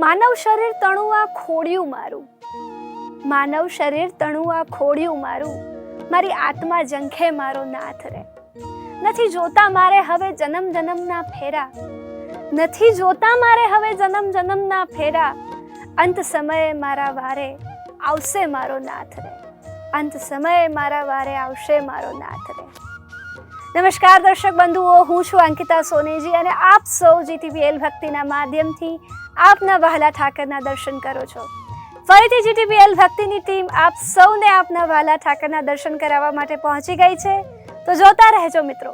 માનવ શરીર તણું આ ખોડિયું મારું, માનવ શરીર તણું આ ખોડિયું મારું, મારી આત્મા ઝંખે મારો નાથ રે. નથી જોતા મારે હવે જન્મ જન્મના ફેરા, નથી જોતા મારે હવે જન્મ જન્મના ફેરા, અંત સમયે મારા વારે આવશે મારો નાથ રે, અંત સમયે મારા વારે આવશે મારો નાથ રે. નમસ્કાર દર્શક બંધુઓ, હું છું અંકિતા સોનેજી અને આપ સૌ જીટીવીએલ ભક્તિના માધ્યમથી આપના વહાલા ઠાકરના દર્શન કરો છો. ફરીથી જીટીવીએલ ભક્તિની ટીમ આપ સૌને આપના વહાલા ઠાકરના દર્શન કરાવવા માટે પહોંચી ગઈ છે, તો જોતા રહેજો મિત્રો.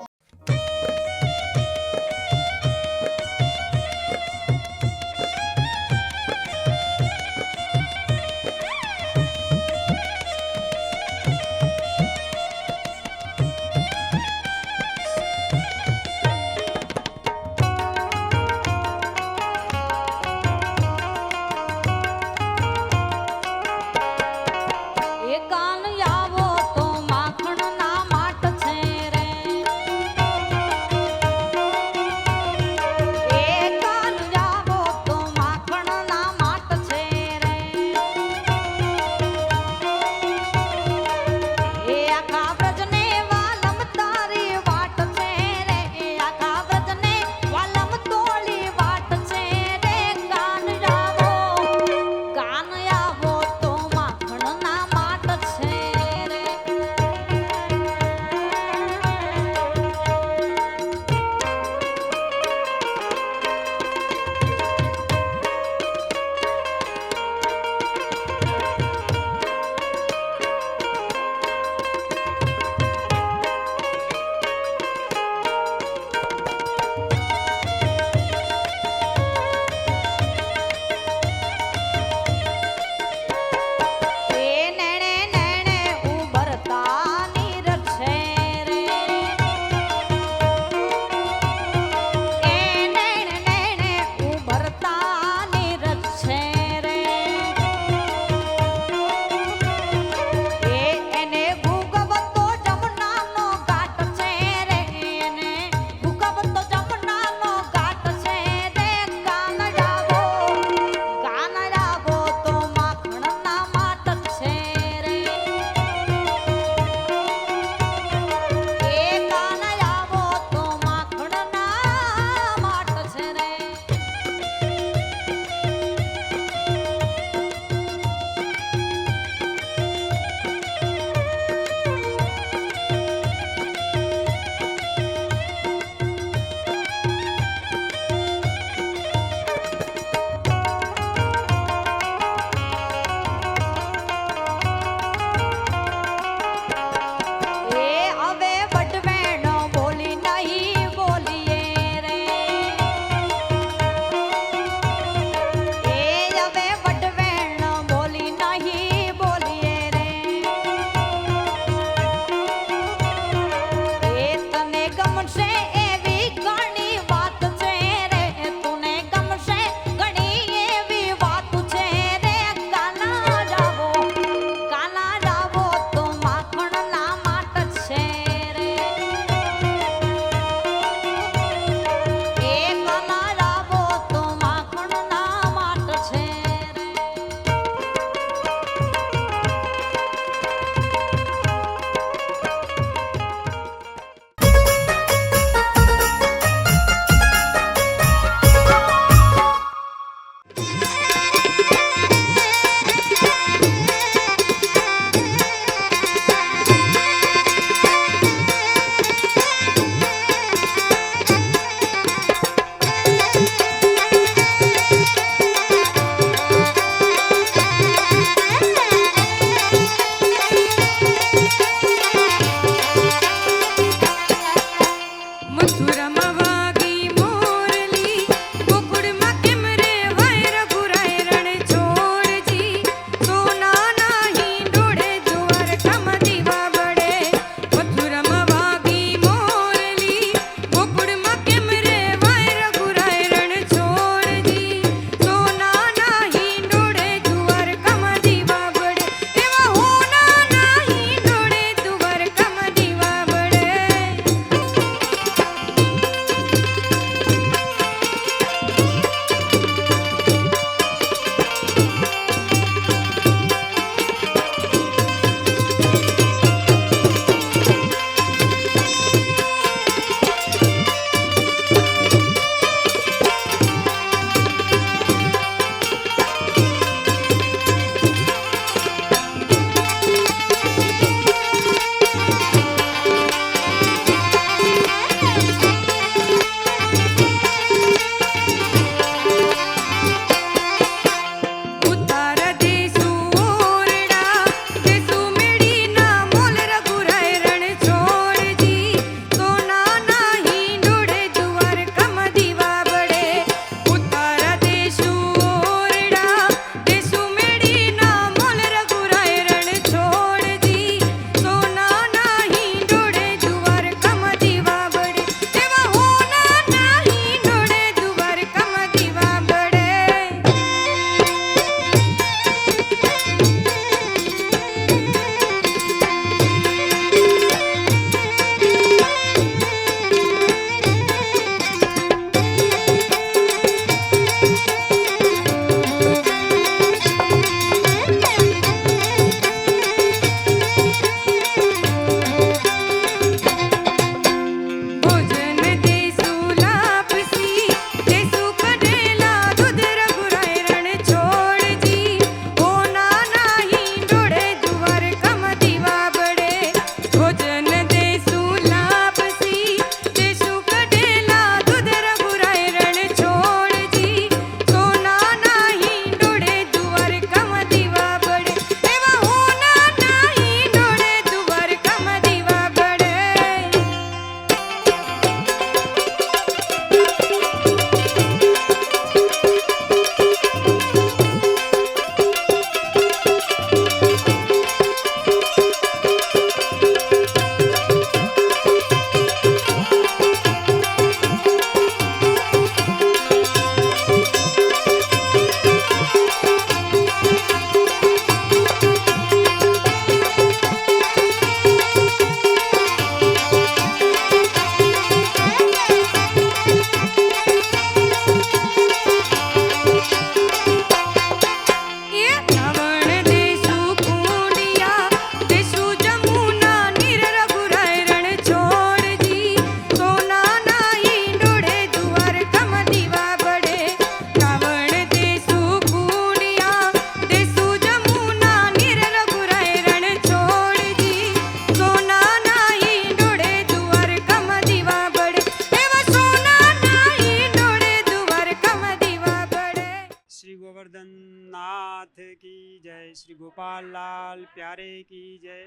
श्री गोपाल लाल प्यारे की जय,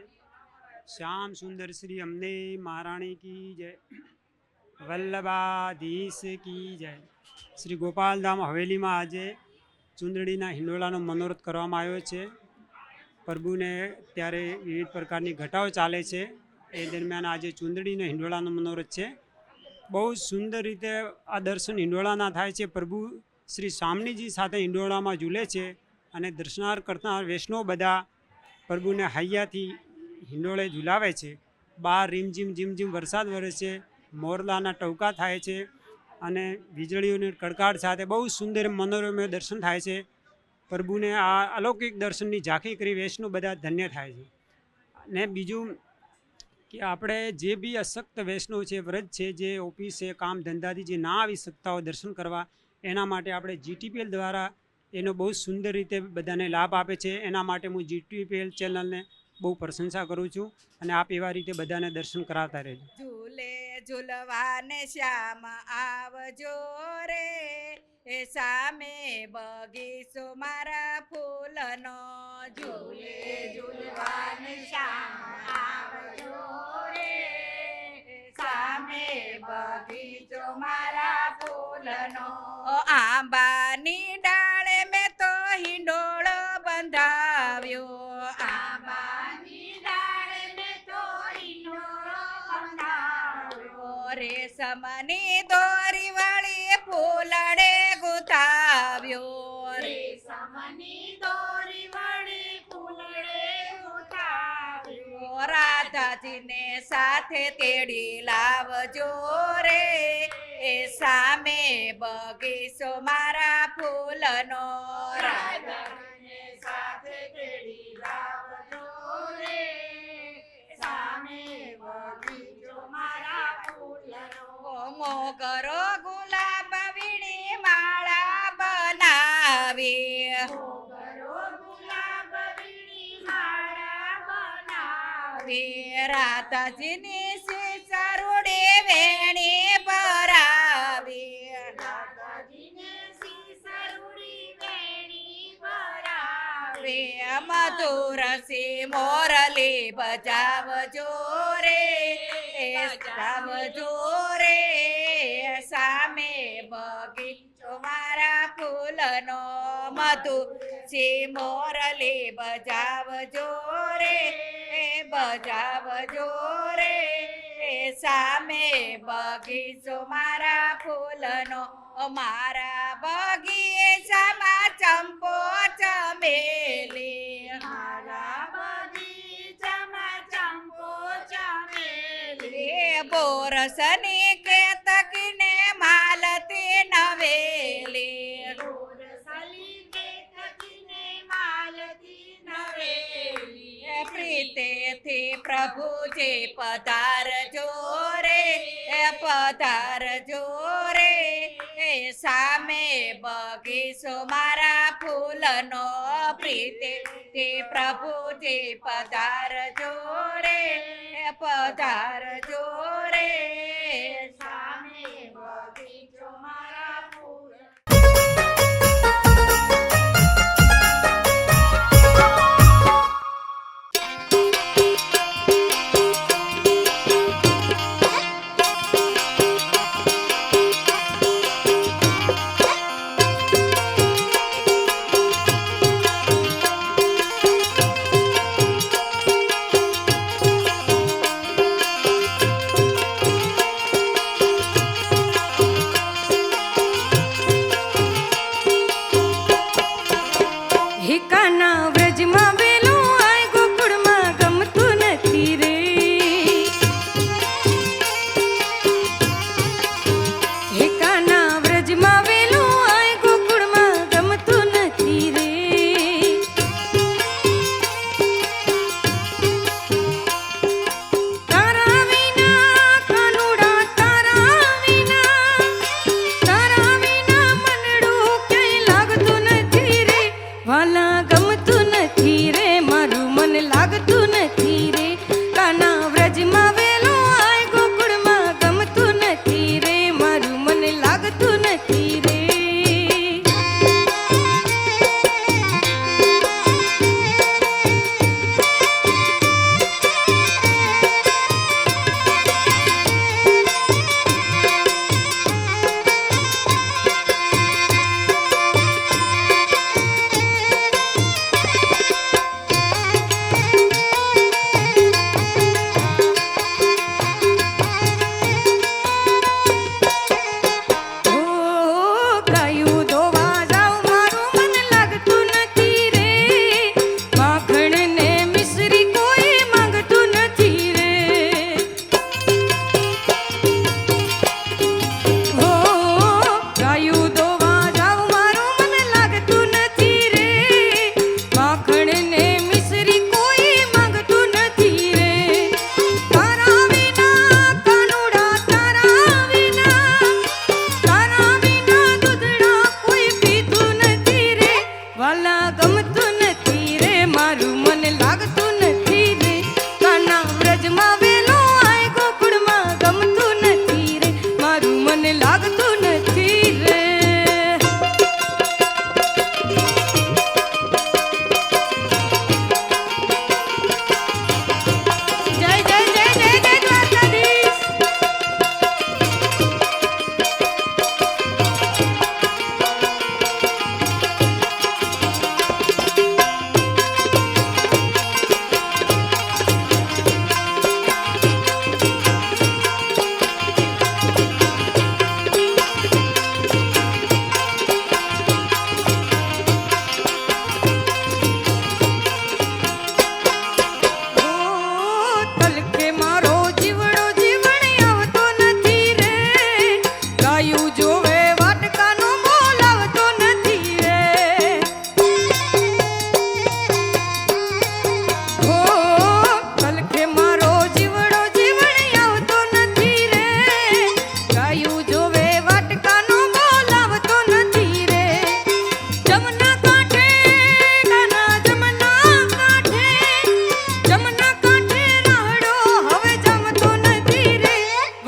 श्याम सुंदर श्री अम्बे महाराणी की जय, વલ્લભાધીશ કી જય। શ્રી ગોપાલધામ હવેલીમાં આજે ચૂંદડીના હિંડોળાનો મનોરથ કરવામાં આવ્યો છે। પ્રભુને ત્યારે વિવિધ પ્રકારની ઘટાઓ ચાલે છે, એ દરમિયાન આજે ચૂંદડીના હિંડોળાનો મનોરથ છે। બહુ સુંદર રીતે આ દર્શન હિંડોળાના થાય છે। પ્રભુ શ્રી સ્વામીજી સાથે હિંડોળામાં ઝૂલે છે અને દર્શનાર્થ કરતા વૈષ્ણવ બધા પ્રભુને હૈયાથી હિંડોળે ઝૂલાવે છે। બહાર રીમઝીમ ઝીમઝીમ વરસાદ વરસે છે, મોરલાના ટવકા થાય છે અને વીજળીઓની કડકાટ સાથે બહુ સુંદર મનોરમ દર્શન થાય છે। પ્રભુને આ અલૌકિક દર્શનની ઝાંખી કરી વૈષ્ણવ બધા ધન્ય થાય છે। અને બીજું કે આપણે જે બી અશક્ત વૈષ્ણવ છે, વ્રત છે, જે ઓફિસ છે, કામ ધંધાથી જે ના આવી શકતા હોય દર્શન કરવા, એના માટે આપણે જીટીપીએલ દ્વારા એનો બહુ સુંદર રીતે બધાને લાભ આપે છે। એના માટે હું જીટીપીએલ ચેનલને બહુ પ્રશંસા કરું છું અને આપ એવા રીતે બધાને દર્શન કરાવતા રહેજો। ઝૂલે ઝૂલવાને શ્યામ આવજો રે, એ સામે બગીચો મારા ફૂલનો। ઝૂલે ઝૂલવાને શ્યામ આવજો રે, સામે બગીચો મારા ફૂલનો। આંબાની ડાળે મેં તો હિંડોળો બંધાવ્યો, આંબાની ડાળે મેં તો હિંડોળો બંધાવ્યો। રેશમની દોરી વાળી ફૂલડે ગુથાવ્યો, રેશમની દોરી વાળી ફૂલડે ગુથાવ્યો। રાધાજીને સાથે તેડી લાવજો રે, એ સામે બગીચો મારા ફૂલનો। રાધાજીને સાથે તેડી લાવજો રે, સામે બગીચો મારા ફૂલનો। મોગરો ગુલાબ વીણી માળા બનાવી, મોગરો ગુલાબ વીણી માળા બનાવી। રાધાજીની શીસરુડી વેણી ભરાવી, રાધાજીને શીસરુડી વેણી ભરાવી। મધુર સી મોરલી બજાવજો રે, બજાવજો રે, સામે બગીચો મારા ફૂલનો। મધુર સી મોરલી બજાવજો રે, બજાવજો રે, સામે બગીચો મારા ફૂલનો। મારા બગીચામાં ચંપો ચમેલી, મારા બગીચામાં ચંપો ચમેલી। બોરસની કેતકીને માલતી નવેલી, બોરસની કેતકીને માલતી નવેલી। પ્રીતેથી પ્રભુજી પધારજો રે, પધારજો રે, સામે બગીચો મારા ફૂલનો। પ્રીતેથી પ્રભુજી પધારજો રે, પધારજો રે, સામે બગીચો મારા ફૂલનો।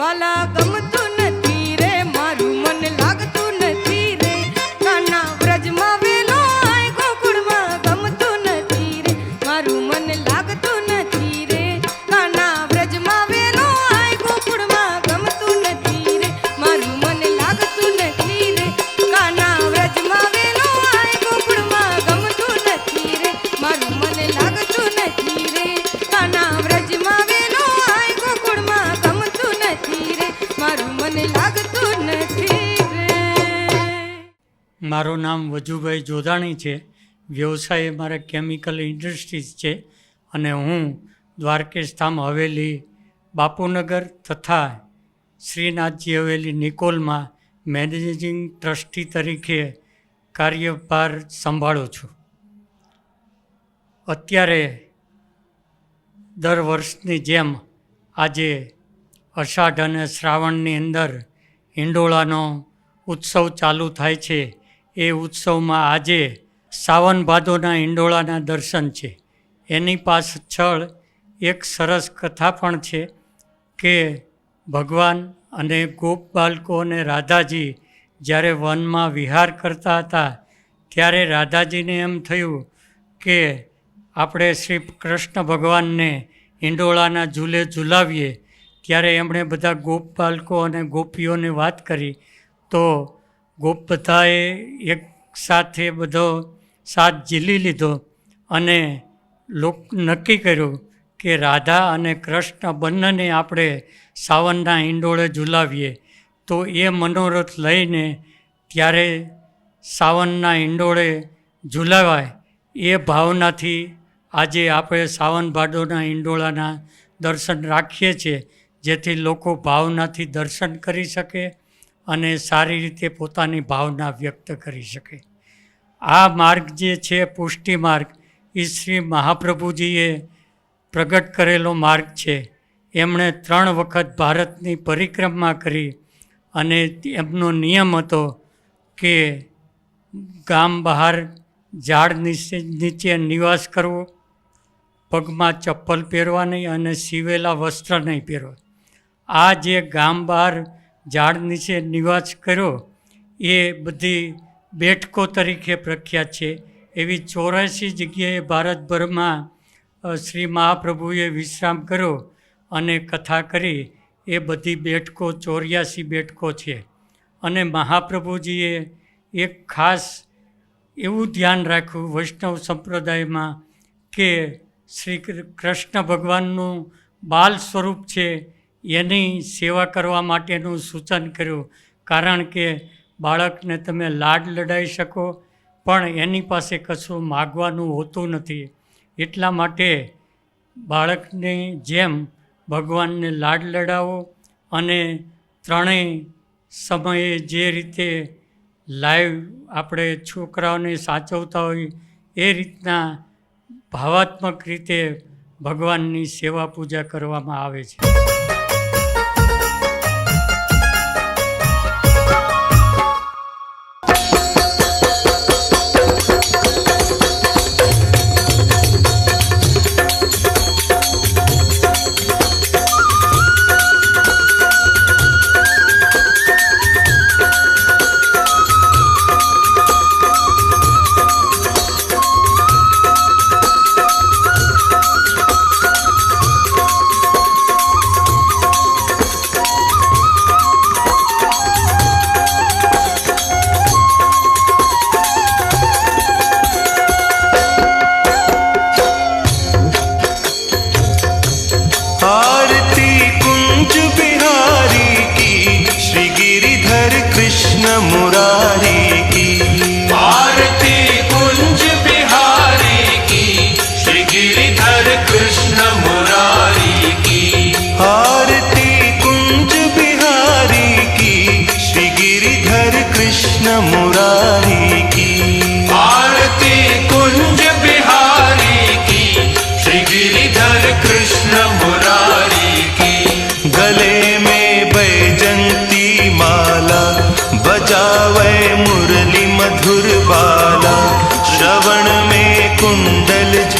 વાલા ગમતું નથી રે મારું મન લાગતું નથી રે કાના વ્રજમાં વેલો આય ગોકુળમાં ગમતું નથી રે મારું મન લાગતું નથી રે કાના વ્રજમાં વેલો આય ગોકુળમાં ગમતું નથી રે મારું મન લાગતું નથી રે કાના વ્રજમાં વેલો આય ગોકુળમાં ગમતું નથી રે મારું મન લાગતું નથી રે કાના વ્રજમાં વેલો આય ગોકુળમાં ગમતું નથી રે મારું મન લાગતું નથી રે. મારું નામ વજુભાઈ જોધાણી છે. વ્યવસાય મારા કેમિકલ ઇન્ડસ્ટ્રીઝ છે અને હું દ્વારકેશ ધામ હવેલી બાપુનગર તથા શ્રીનાથજી હવેલી નિકોલમાં મેનેજિંગ ટ્રસ્ટી તરીકે કાર્યભાર સંભાળું છું. અત્યારે દર વર્ષની જેમ આજે અષાઢ અને શ્રાવણની અંદર હિંડોળાનો ઉત્સવ ચાલુ થાય છે. એ ઉત્સવમાં આજે સાવન ભાદોના હિંડોળાના દર્શન છે. એની પાછળ એક સરસ કથા પણ છે કે ભગવાન અને ગોપ બાળકો અને રાધાજી જ્યારે વનમાં વિહાર કરતા હતા ત્યારે રાધાજીને એમ થયું કે આપણે શ્રી કૃષ્ણ ભગવાનને હિંડોળાના ઝૂલે ઝૂલાવીએ. ત્યારે એમણે બધા ગોપ બાળકો અને ગોપીઓને વાત કરી તો ગોપ બધાએ એક સાથે બધો સાથ ઝીલી લીધો અને નક્કી કર્યું કે રાધા અને કૃષ્ણ બંનેને આપણે સાવનના હિંડોળે ઝૂલાવીએ. તો એ મનોરથ લઈને ત્યારે સાવનના હિંડોળે ઝૂલાવાય એ ભાવનાથી આજે આપણે સાવન ભાદોના હિંડોળાના દર્શન રાખીએ છીએ, જેથી લોકો ભાવનાથી દર્શન કરી શકે અને સારી રીતે પોતાની ભાવના વ્યક્ત કરી શકે. આ માર્ગ જે છે પુષ્ટિ માર્ગ એ શ્રી મહાપ્રભુજીએ પ્રગટ કરેલો માર્ગ છે. એમણે 3 વખત ભારતની પરિક્રમા કરી અને એમનો નિયમ હતો કે ગામ બહાર ઝાડ નીચે નિવાસ કરવો, પગમાં ચપ્પલ પહેરવા નહીં અને સીવેલા વસ્ત્ર નહીં પહેરવા. આ જે ગામ બહાર ઝાડ નીચે નિવાસ કર્યો એ બધી બેઠકો તરીકે પ્રખ્યાત છે. એવી 84 જગ્યાએ ભારતભરમાં શ્રી મહાપ્રભુએ વિશ્રામ કર્યો અને કથા કરી. એ બધી બેઠકો 84 બેઠકો છે. અને મહાપ્રભુજીએ એક ખાસ એવું ધ્યાન રાખ્યું વૈષ્ણવ સંપ્રદાયમાં કે શ્રી કૃષ્ણ ભગવાનનું બાલ સ્વરૂપ છે એની સેવા કરવા માટેનું સૂચન કર્યું. કારણ કે બાળકને તમે લાડ લડાઈ શકો પણ એની પાસે કશું માગવાનું હોતું નથી. એટલા માટે બાળકની જેમ ભગવાનને લાડ લડાવો અને ત્રણેય સમયે જે રીતે લાઈવ આપણે છોકરાઓને સાચવતા હોય એ રીતના ભાવાત્મક રીતે ભગવાનની સેવા પૂજા કરવામાં આવે છે.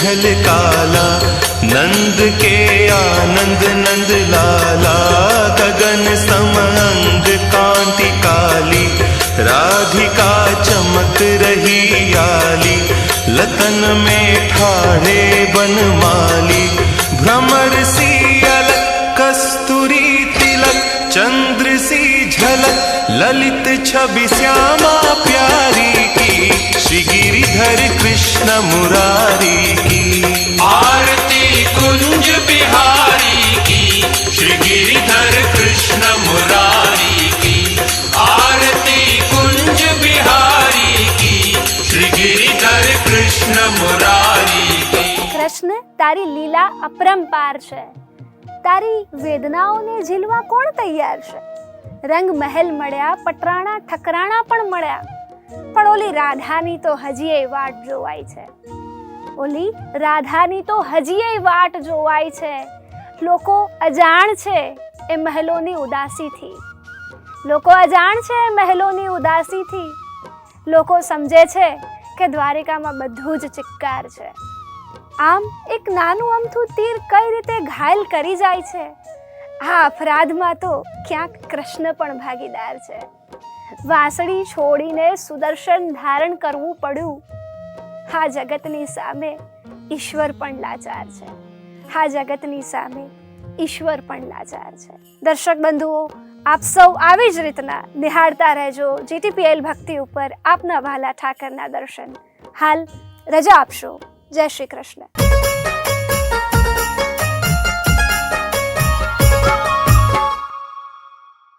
झलकाला नंद के आनंद नंद लाला गगन चंद्र सी झलक ललित छवि श्यामा प्यारी की, श्री गिरिधर कृष्ण मुरारी की। आरती कुंज बिहारी की, श्री गिरिधर कृष्ण मुरारी की। आरती कुंज बिहारी की, श्री गिरिधर कृष्ण मुरारी की। કૃષ્ણ, તારી લીલા અપરંપાર છે, તારી વેદનાઓને ઝીલવા કોણ તૈયાર છે? રંગ મહેલ મળ્યા, પટરાણા ઠકરાણા પણ મળ્યા, પણ ઓલી રાધાની તો હજીએ વાટ જોવાય છે. ઓલી રાધાની તો હજીએ વાટ જોવાય છે. લોકો અજાણ છે એ મહેલોની ઉદાસીથી, લોકો અજાણ છે એ મહેલોની ઉદાસીથી. લોકો સમજે છે કે દ્વારિકામાં બધું જ ચિક્કાર છે. આમ એક નાનું અમથું તીર કઈ રીતે ઘાયલ કરી જાય છે. આ અપરાધમાં તો ક્યાંક કૃષ્ણ પણ ભાગીદાર છે. વાંસળી છોડીને સુદર્શન ધારણ કરવું પડ્યું. આ જગતની સામે ઈશ્વર પણ લાચાર છે. આ જગતની સામે ઈશ્વર પણ લાચાર છે. દર્શક બંધુઓ, આપ સૌ આવી જ રીતના નિહાળતા રહેજો GTPL ભક્તિ ઉપર આપના વહાલા ઠાકરના દર્શન. હાલ રજા આપશો. જય શ્રી કૃષ્ણ.